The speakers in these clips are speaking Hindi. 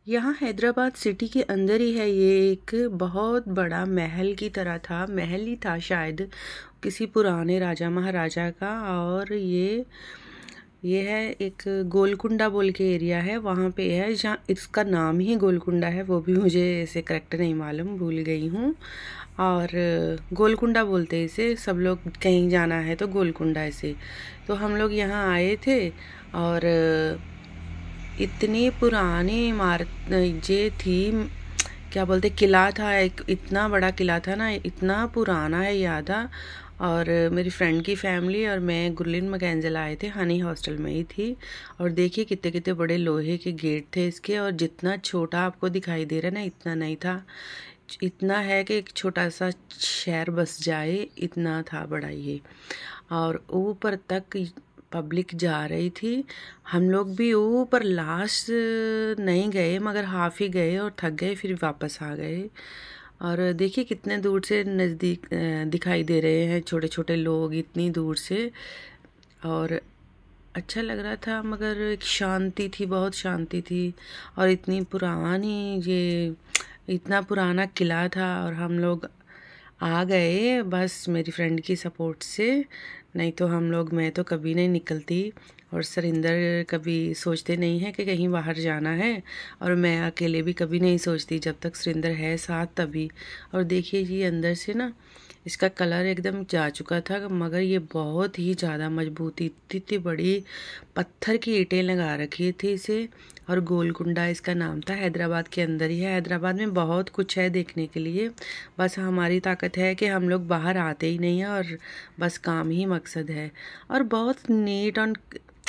यहाँ हैदराबाद सिटी के अंदर ही है। ये एक बहुत बड़ा महल की तरह था, महल ही था शायद किसी पुराने राजा महाराजा का। और ये है एक गोलकुंडा बोल के एरिया है, वहाँ पे है जहाँ इसका नाम ही गोलकुंडा है। वो भी मुझे ऐसे करेक्ट नहीं मालूम, भूल गई हूँ। और गोलकुंडा बोलते हैं इसे सब लोग, कहीं जाना है तो गोलकुंडा ऐसे। तो हम लोग यहाँ आए थे और इतनी पुरानी इमारत ये थी, क्या बोलते, किला था एक, इतना बड़ा किला था ना, इतना पुराना है याद आ। और मेरी फ्रेंड की फैमिली और मैं गुरलीन मैकेंजल आए थे, हनी हॉस्टल में ही थी। और देखिए कितने कितने बड़े लोहे के गेट थे इसके, और जितना छोटा आपको दिखाई दे रहा है ना, इतना नहीं था। इतना है कि एक छोटा सा शहर बस जाए, इतना था बड़ा ये। और ऊपर तक पब्लिक जा रही थी। हम लोग भी ऊपर लास्ट नहीं गए, मगर हाफ ही गए और थक गए, फिर वापस आ गए। और देखिए कितने दूर से नज़दीक दिखाई दे रहे हैं छोटे छोटे लोग, इतनी दूर से। और अच्छा लग रहा था, मगर एक शांति थी, बहुत शांति थी। और इतनी पुरानी ये, इतना पुराना किला था। और हम लोग आ गए बस मेरी फ्रेंड की सपोर्ट से, नहीं तो हम लोग, मैं तो कभी नहीं निकलती। और सरिंदर कभी सोचते नहीं है कि कहीं बाहर जाना है, और मैं अकेले भी कभी नहीं सोचती जब तक सरिंदर है साथ तभी। और देखिए जी अंदर से ना इसका कलर एकदम जा चुका था, मगर ये बहुत ही ज़्यादा मजबूती, इतनी इतनी बड़ी पत्थर की ईंटें लगा रखी थी इसे। और गोलकुंडा इसका नाम था, हैदराबाद के अंदर ही है। हैदराबाद में बहुत कुछ है देखने के लिए, बस हमारी ताकत है कि हम लोग बाहर आते ही नहीं हैं, और बस काम ही मकसद है। और बहुत नीट और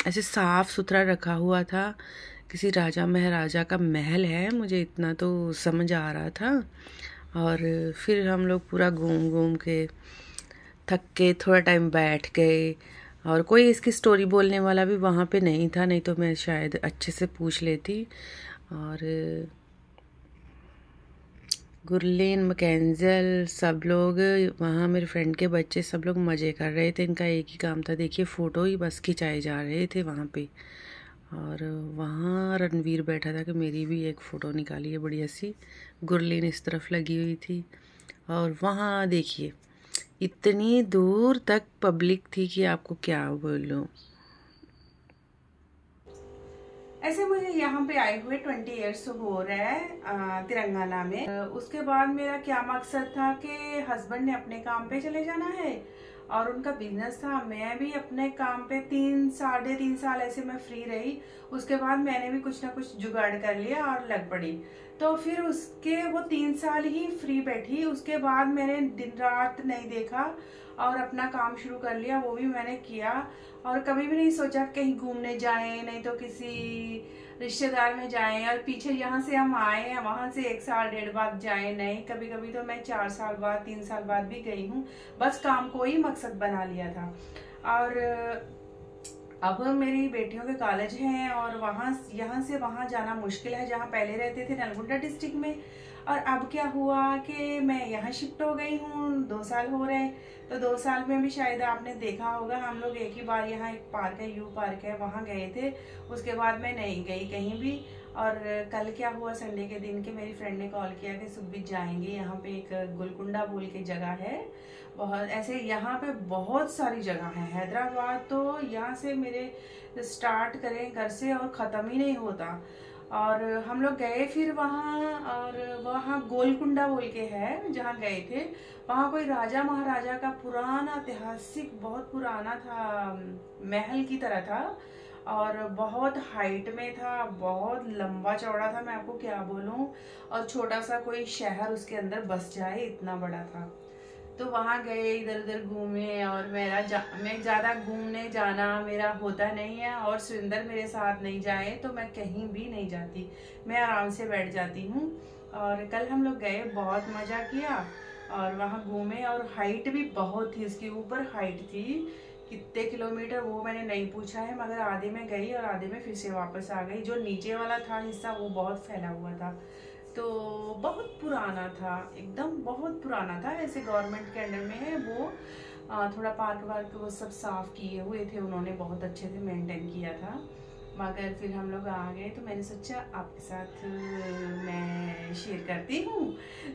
ऐसे साफ सुथरा रखा हुआ था, किसी राजा महाराजा का महल है, मुझे इतना तो समझ आ रहा था। और फिर हम लोग पूरा घूम घूम के थक के थोड़ा टाइम बैठ गए। और कोई इसकी स्टोरी बोलने वाला भी वहाँ पे नहीं था, नहीं तो मैं शायद अच्छे से पूछ लेती। और गुरलीन मैकेंजल सब लोग वहाँ, मेरे फ्रेंड के बच्चे सब लोग मज़े कर रहे थे। इनका एक ही काम था, देखिए फ़ोटो ही बस खिंचाए जा रहे थे वहाँ पे। और वहाँ रणवीर बैठा था कि मेरी भी एक फ़ोटो निकाली है बढ़िया सी। गुरलीन इस तरफ लगी हुई थी। और वहाँ देखिए इतनी दूर तक पब्लिक थी कि आपको क्या बोलूं। ऐसे मुझे यहाँ पे आए हुए 20 ईयर्स हो रहा है तेलंगाना में। उसके बाद मेरा क्या मकसद था कि हस्बैंड ने अपने काम पे चले जाना है और उनका बिजनेस था, मैं भी अपने काम पे 3 साढ़े 3 साल ऐसे मैं फ्री रही। उसके बाद मैंने भी कुछ ना कुछ जुगाड़ कर लिया और लग पड़ी। तो फिर उसके वो 3 साल ही फ्री बैठी, उसके बाद मैंने दिन रात नहीं देखा और अपना काम शुरू कर लिया, वो भी मैंने किया। और कभी भी नहीं सोचा कहीं घूमने जाएं, नहीं तो किसी रिश्तेदार में जाएं। और पीछे यहाँ से हम आए हैं, वहां से 1 साल 1.5 बाद जाएं नहीं, कभी कभी तो मैं 4 साल बाद 3 साल बाद भी गई हूँ। बस काम को ही मकसद बना लिया था। और अब मेरी बेटियों के कॉलेज हैं और वहाँ यहाँ से वहाँ जाना मुश्किल है। जहाँ पहले रहते थे नलगुंडा डिस्ट्रिक्ट में, और अब क्या हुआ कि मैं यहाँ शिफ्ट हो गई हूँ, 2 साल हो रहे हैं। तो 2 साल में भी शायद आपने देखा होगा, हम लोग एक ही बार, यहाँ एक पार्क है, यू पार्क है, वहाँ गए थे। उसके बाद मैं नहीं गई कहीं भी। और कल क्या हुआ संडे के दिन के, मेरी फ्रेंड ने कॉल किया कि सुखबीर जाएंगे, यहाँ पे एक गोलकुंडा बोल के जगह है। बहुत ऐसे यहाँ पे बहुत सारी जगह है। हैदराबाद तो यहाँ से मेरे स्टार्ट करें घर से और ख़त्म ही नहीं होता। और हम लोग गए फिर वहाँ, और वहाँ गोलकुंडा बोल के है जहाँ गए थे। वहाँ कोई राजा महाराजा का पुराना ऐतिहासिक बहुत पुराना था, महल की तरह था। और बहुत हाइट में था, बहुत लंबा चौड़ा था, मैं आपको क्या बोलूं। और छोटा सा कोई शहर उसके अंदर बस जाए इतना बड़ा था। तो वहाँ गए, इधर उधर घूमे। और मैं ज़्यादा घूमने जाना मेरा होता नहीं है, और सुरिंदर मेरे साथ नहीं जाए तो मैं कहीं भी नहीं जाती, मैं आराम से बैठ जाती हूँ। और कल हम लोग गए, बहुत मज़ा किया और वहाँ घूमे। और हाइट भी बहुत थी, इसके ऊपर हाइट थी। कितने किलोमीटर वो मैंने नहीं पूछा है, मगर आधे में गई और आधे में फिर से वापस आ गई। जो नीचे वाला था हिस्सा वो बहुत फैला हुआ था। तो बहुत पुराना था, एकदम बहुत पुराना था, ऐसे गवर्नमेंट के अंडर में है वो। थोड़ा पार्क वार्क वो सब साफ किए हुए थे उन्होंने, बहुत अच्छे से मेंटेन किया था। मगर फिर हम लोग आ गए तो मैंने सोचा आपके साथ मैं शेयर करती हूँ।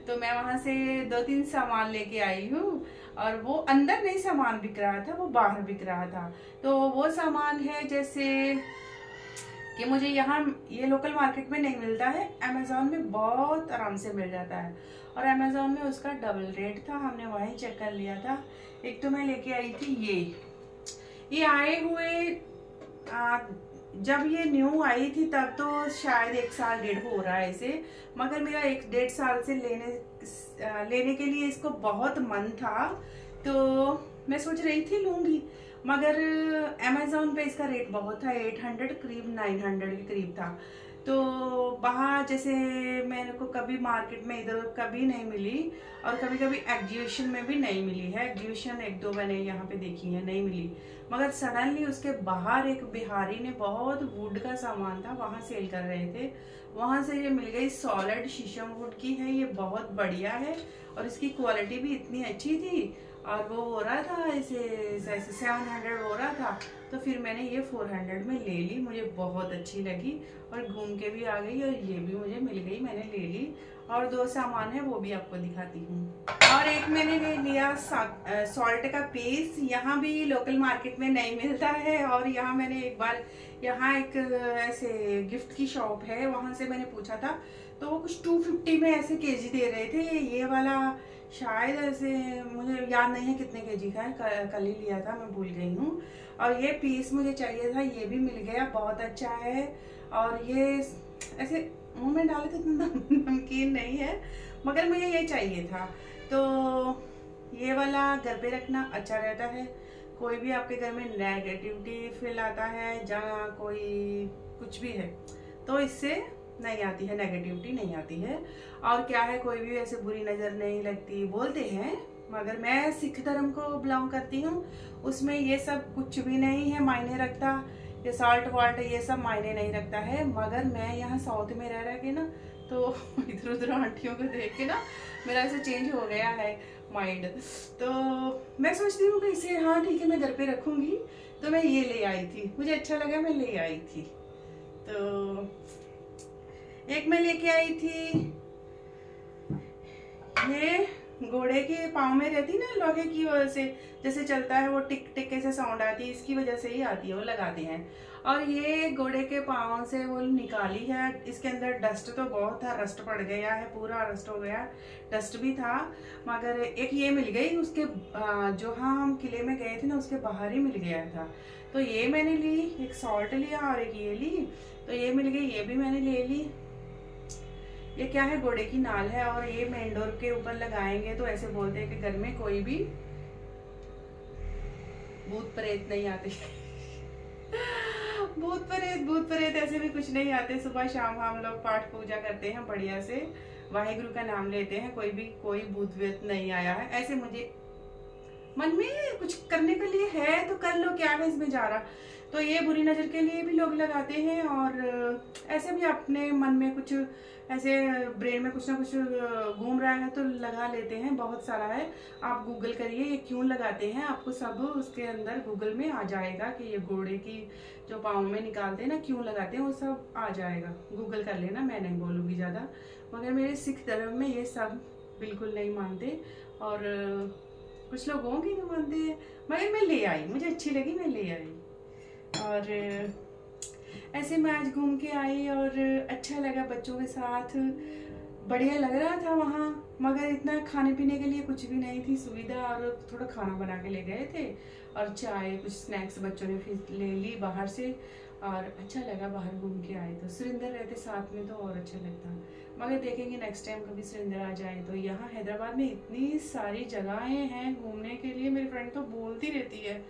तो मैं वहाँ से 2-3 सामान लेके आई हूँ और वो अंदर नहीं सामान बिक रहा था, वो बाहर बिक रहा था। तो वो सामान है जैसे कि मुझे यहाँ ये लोकल मार्केट में नहीं मिलता है, अमेज़ॉन में बहुत आराम से मिल जाता है और अमेज़ॉन में उसका डबल रेट था, हमने वहीं चेक कर लिया था। एक तो मैं लेके आई थी ये आए हुए जब ये न्यू आई थी तब तो शायद 1 साल 1.5 हो रहा है इसे, मगर मेरा 1-1.5 साल से लेने के लिए इसको बहुत मन था, तो मैं सोच रही थी लूंगी, मगर अमेज़ॉन पे इसका रेट बहुत था, 800 करीब 900 के करीब था। तो वहाँ जैसे मेरे को कभी मार्केट में इधर कभी नहीं मिली और कभी कभी एग्जीबिशन में भी नहीं मिली है। एग्जीबिशन 1-2 मैंने यहाँ पे देखी है, नहीं मिली, मगर सडनली उसके बाहर एक बिहारी ने बहुत वुड का सामान था वहाँ सेल कर रहे थे, वहाँ से ये मिल गई। सॉलिड शीशम वुड की है, ये बहुत बढ़िया है और इसकी क्वालिटी भी इतनी अच्छी थी और वो हो रहा था ऐसे 700 हो रहा था, तो फिर मैंने ये 400 में ले ली। मुझे बहुत अच्छी लगी और घूम के भी आ गई और ये भी मुझे मिल गई, मैंने ले ली। और 2 सामान है वो भी आपको दिखाती हूँ। और एक मैंने ले लिया सॉल्ट का पेस्ट, यहाँ भी लोकल मार्केट में नहीं मिलता है और यहाँ मैंने एक बार यहाँ एक ऐसे गिफ्ट की शॉप है, वहाँ से मैंने पूछा था तो वो कुछ 250 में ऐसे केजी दे रहे थे। ये वाला शायद ऐसे मुझे याद नहीं है कितने केजी का है, कल ही लिया था, मैं भूल गई हूँ। और ये पीस मुझे चाहिए था, ये भी मिल गया, बहुत अच्छा है। और ये ऐसे मुंह में डाले तो नमकीन नहीं है, मगर मुझे ये चाहिए था। तो ये वाला घर पे रखना अच्छा रहता है, कोई भी आपके घर में नेगेटिविटी फील आता है, जहाँ कोई कुछ भी है तो इससे नहीं आती है, नेगेटिविटी नहीं आती है। और क्या है, कोई भी ऐसे बुरी नज़र नहीं लगती बोलते हैं, मगर मैं सिख धर्म को बिलोंग करती हूँ, उसमें ये सब कुछ भी नहीं है मायने रखता, ये साल्ट वाल्ट ये सब मायने नहीं रखता है। मगर मैं यहाँ साउथ में रह के ना, तो इधर उधर आंटियों को देख के ना मेरा ऐसे चेंज हो गया है माइंड, तो मैं सोचती हूँ कि इसे हाँ ठीक है मैं घर पे रखूँगी, तो मैं ये ले आई थी, मुझे अच्छा लगा मैं ले आई थी। तो एक मैं लेके आई थी ये घोड़े के पाँव में रहती ना लोहे की वजह से जैसे चलता है वो टिक टिक ऐसे साउंड आती है, इसकी वजह से ही आती है, वो लगाते हैं। और ये घोड़े के पाँव से वो निकाली है, इसके अंदर डस्ट तो बहुत था, रस्ट पड़ गया है, पूरा रस्ट हो गया, डस्ट भी था। मगर एक ये मिल गई उसके जो हाँ हम किले में गए थे ना उसके बाहर ही मिल गया था, तो ये मैंने ली, एक सॉल्ट लिया और एक ये ली, तो ये मिल गई, ये भी मैंने ले ली। ये क्या है, घोड़े की नाल है और ये मेन डोर के ऊपर लगाएंगे तो ऐसे बोलते हैं कि घर में कोई भी भूत प्रेत नहीं आते भूत प्रेत ऐसे भी कुछ नहीं आते। सुबह शाम हम लोग पाठ पूजा करते हैं, बढ़िया से वाहिगुरु का नाम लेते हैं, कोई भूत प्रेत नहीं आया है। ऐसे मुझे मन में कुछ करने के लिए है तो कर लो, क्या है इसमें जा रहा। तो ये बुरी नज़र के लिए भी लोग लगाते हैं और ऐसे भी अपने मन में कुछ ऐसे ब्रेन में कुछ ना कुछ घूम रहा है तो लगा लेते हैं, बहुत सारा है। आप गूगल करिए ये क्यों लगाते हैं, आपको सब उसके अंदर गूगल में आ जाएगा कि ये घोड़े की जो पाँव में निकालते हैं ना क्यों लगाते हैं, वो सब आ जाएगा, गूगल कर लेना, मैं नहीं बोलूँगी ज़्यादा। मगर मेरे सिख धर्म में ये सब बिल्कुल नहीं मानते और कुछ लोग होंगे जो मानते हैं, मगर मैं ले आई, मुझे अच्छी लगी, मैं ले आई। और ऐसे मैं आज घूम के आई और अच्छा लगा, बच्चों के साथ बढ़िया लग रहा था वहाँ, मगर इतना खाने पीने के लिए कुछ भी नहीं थी सुविधा, और थोड़ा खाना बना के ले गए थे और चाय कुछ स्नैक्स बच्चों ने फिर ले ली बाहर से, और अच्छा लगा बाहर घूम के आए। तो सुरेंद्र रहते साथ में तो और अच्छा लगता, मगर देखेंगे नेक्स्ट टाइम कभी सुरेंद्र आ जाए तो। यहाँ हैदराबाद में इतनी सारी जगहें हैं घूमने के लिए, मेरी फ्रेंड तो बोलती रहती है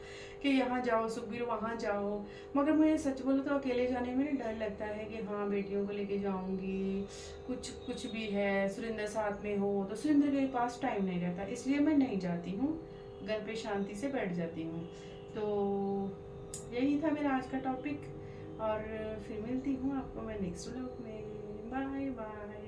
कि यहाँ जाओ सुखबीर, वहाँ जाओ, मगर मुझे सच बोलो तो अकेले जाने में डर लगता है कि हाँ बेटियों को लेके जाऊँगी, कुछ भी है, सुरेंद्र साथ में हो तो सुरेंद्र के पास टाइम नहीं रहता, इसलिए मैं नहीं जाती हूँ, घर पे शांति से बैठ जाती हूँ। तो यही था मेरा आज का टॉपिक और फिर मिलती हूँ आपको मैं नेक्स्ट व्लॉग में। Bye bye.